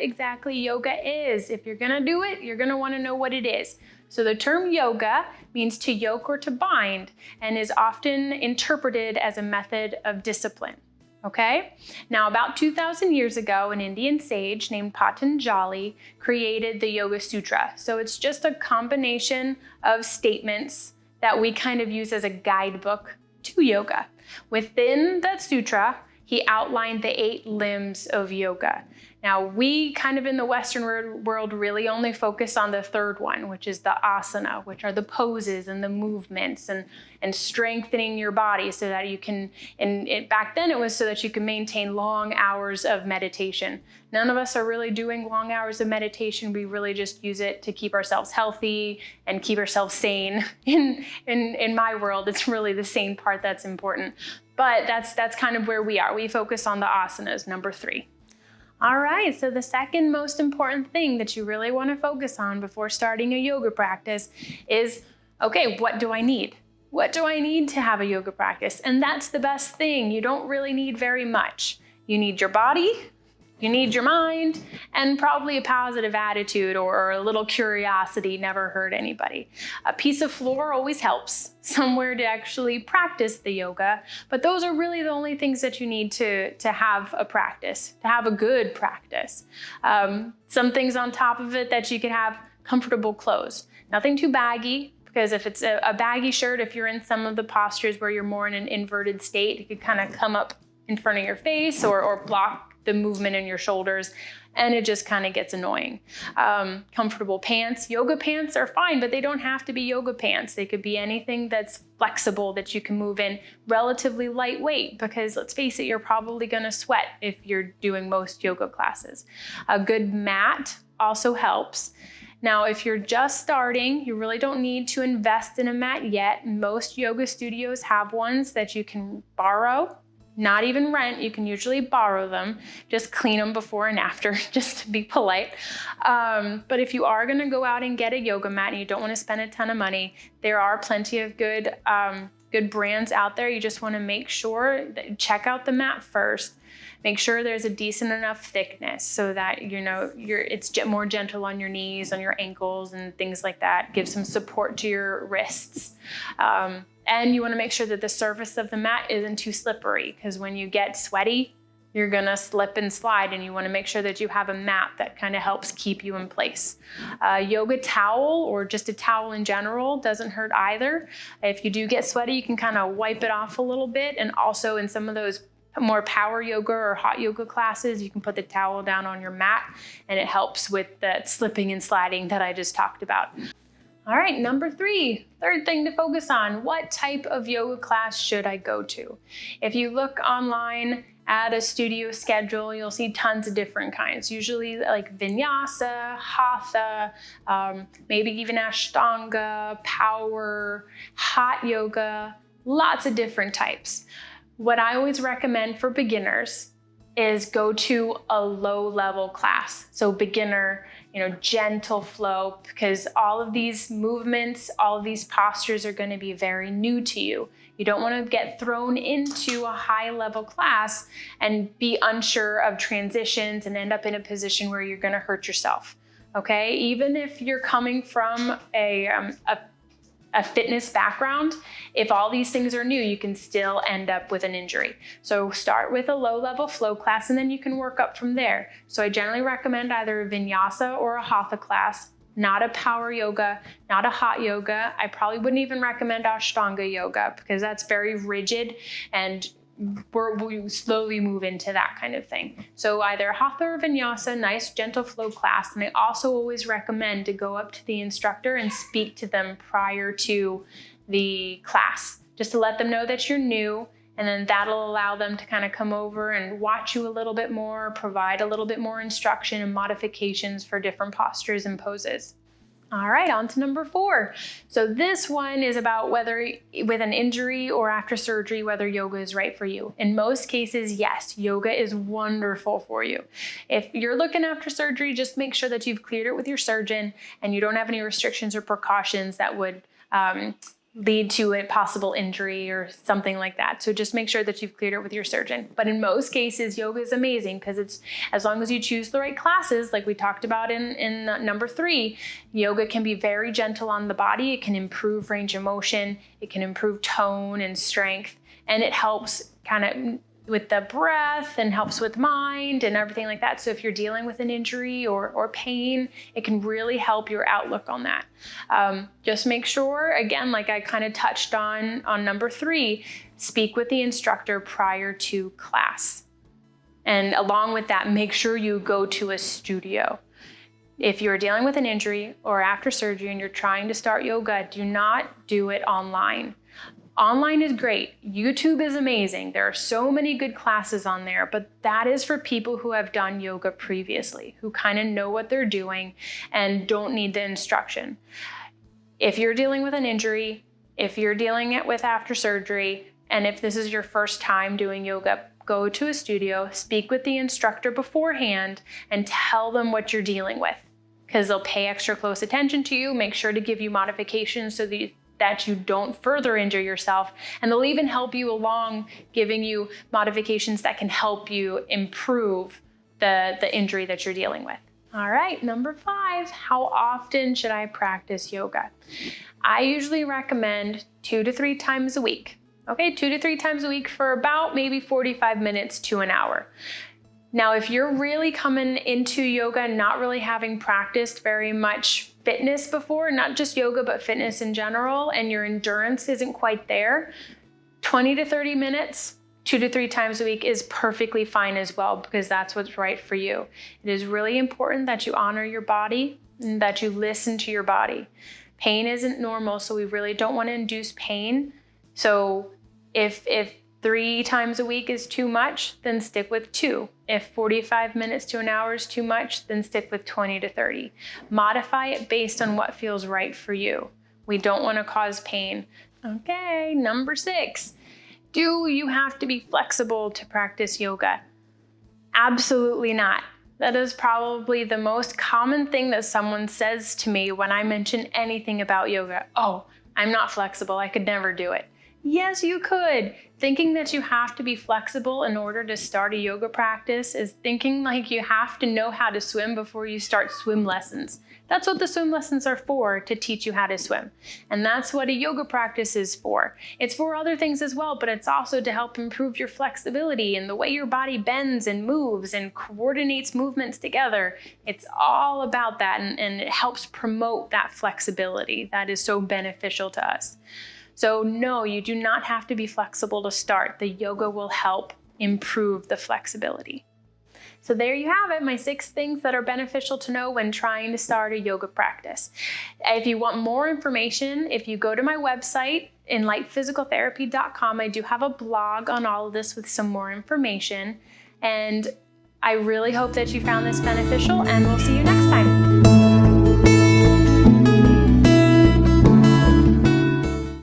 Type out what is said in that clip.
exactly yoga is. If you're gonna do it, you're gonna wanna know what it is. So the term yoga means to yoke or to bind and is often interpreted as a method of discipline. Okay? Now, about 2,000 years ago, an Indian sage named Patanjali created the Yoga Sutra. So it's just a combination of statements that we kind of use as a guidebook to yoga. Within that sutra, he outlined the 8 limbs of yoga. Now, we kind of in the Western world really only focus on the 3rd one, which is the asana, which are the poses and the movements and strengthening your body so that you can, back then it was so that you can maintain long hours of meditation. None of us are really doing long hours of meditation. We really just use it to keep ourselves healthy and keep ourselves sane. In my world, it's really the sane part that's important. But that's kind of where we are. We focus on the asanas, number 3. All right, so the second most important thing that you really want to focus on before starting a yoga practice is, okay, what do I need? What do I need to have a yoga practice? And that's the best thing. You don't really need very much. You need your body, you need your mind, and probably a positive attitude or a little curiosity. Never hurt anybody. A piece of floor always helps, somewhere to actually practice the yoga, but those are really the only things that you need to have a practice, to have a good practice. Some things on top of it that you can have: comfortable clothes. Nothing too baggy, because if it's a baggy shirt, if you're in some of the postures where you're more in an inverted state, it could kind of come up in front of your face or block the movement in your shoulders, and it just kind of gets annoying. Comfortable pants. Yoga pants are fine, but they don't have to be yoga pants. They could be anything that's flexible that you can move in, relatively lightweight, because let's face it, you're probably going to sweat if you're doing most yoga classes. A good mat also helps. Now, if you're just starting, you really don't need to invest in a mat yet. Most yoga studios have ones that you can borrow. Not even rent, you can usually borrow them. Just clean them before and after, just to be polite. But if you are gonna go out and get a yoga mat and you don't wanna spend a ton of money, there are plenty of good brands out there. You just wanna make sure that check out the mat first. Make sure there's a decent enough thickness so that it's more gentle on your knees, on your ankles, and things like that. Give some support to your wrists. And you want to make sure that the surface of the mat isn't too slippery, because when you get sweaty, you're gonna slip and slide, and you want to make sure that you have a mat that kind of helps keep you in place. Yoga towel, or just a towel in general, doesn't hurt either. If you do get sweaty, you can kind of wipe it off a little bit, and also in some of those more power yoga or hot yoga classes, you can put the towel down on your mat, and it helps with that slipping and sliding that I just talked about. All right, number 3, third thing to focus on: what type of yoga class should I go to? If you look online at a studio schedule, you'll see tons of different kinds, usually like vinyasa, hatha, maybe even ashtanga, power, hot yoga, lots of different types. What I always recommend for beginners is go to a low-level class. So beginner, gentle flow, because all of these movements, all of these postures are going to be very new to you. You don't want to get thrown into a high-level class and be unsure of transitions and end up in a position where you're going to hurt yourself. Okay, even if you're coming from a fitness background, if all these things are new, you can still end up with an injury. So start with a low-level flow class, and then you can work up from there. So I generally recommend either a vinyasa or a hatha class, not a power yoga, not a hot yoga. I probably wouldn't even recommend ashtanga yoga, because that's very rigid, and we slowly move into that kind of thing. So either hatha or vinyasa, nice gentle flow class. And I also always recommend to go up to the instructor and speak to them prior to the class, just to let them know that you're new, and then that'll allow them to kind of come over and watch you a little bit more, provide a little bit more instruction and modifications for different postures and poses. All right, on to number 4. So this one is about whether with an injury or after surgery, whether yoga is right for you. In most cases, yes, yoga is wonderful for you. If you're looking after surgery, just make sure that you've cleared it with your surgeon and you don't have any restrictions or precautions that would lead to a possible injury or something like that. So just make sure that you've cleared it with your surgeon. But in most cases, yoga is amazing because it's, as long as you choose the right classes, like we talked about in number 3, yoga can be very gentle on the body. It can improve range of motion. It can improve tone and strength. And it helps kind of with the breath and helps with mind and everything like that. So if you're dealing with an injury or pain, it can really help your outlook on that. Just make sure, again, like I kind of touched on number 3, speak with the instructor prior to class. And along with that, make sure you go to a studio. If you're dealing with an injury or after surgery and you're trying to start yoga, do not do it online. Online is great. YouTube is amazing. There are so many good classes on there, but that is for people who have done yoga previously, who kind of know what they're doing and don't need the instruction. If you're dealing with an injury, if you're dealing it with after surgery, and if this is your first time doing yoga, go to a studio, speak with the instructor beforehand, and tell them what you're dealing with, because they'll pay extra close attention to you, make sure to give you modifications so that you don't further injure yourself. And they'll even help you along, giving you modifications that can help you improve the injury that you're dealing with. All right, number 5, how often should I practice yoga? I usually recommend 2 to 3 times a week. Okay, 2 to 3 times a week for about maybe 45 minutes to an hour. Now, if you're really coming into yoga not really having practiced very much fitness before, not just yoga, but fitness in general, and your endurance isn't quite there, 20 to 30 minutes, 2 to 3 times a week is perfectly fine as well, because that's what's right for you. It is really important that you honor your body and that you listen to your body. Pain isn't normal, so we really don't want to induce pain. So if 3 times a week is too much, then stick with 2. If 45 minutes to an hour is too much, then stick with 20 to 30. Modify it based on what feels right for you. We don't want to cause pain. Okay, number 6. Do you have to be flexible to practice yoga? Absolutely not. That is probably the most common thing that someone says to me when I mention anything about yoga. Oh, I'm not flexible. I could never do it. Yes, you could. Thinking that you have to be flexible in order to start a yoga practice is thinking like you have to know how to swim before you start swim lessons. That's what the swim lessons are for, to teach you how to swim. And that's what a yoga practice is for. It's for other things as well, but it's also to help improve your flexibility and the way your body bends and moves and coordinates movements together. It's all about that, and it helps promote that flexibility that is so beneficial to us. So no, you do not have to be flexible to start. The yoga will help improve the flexibility. So there you have it, my 6 things that are beneficial to know when trying to start a yoga practice. If you want more information, if you go to my website, enlightphysicaltherapy.com, I do have a blog on all of this with some more information. And I really hope that you found this beneficial, and we'll see you next time.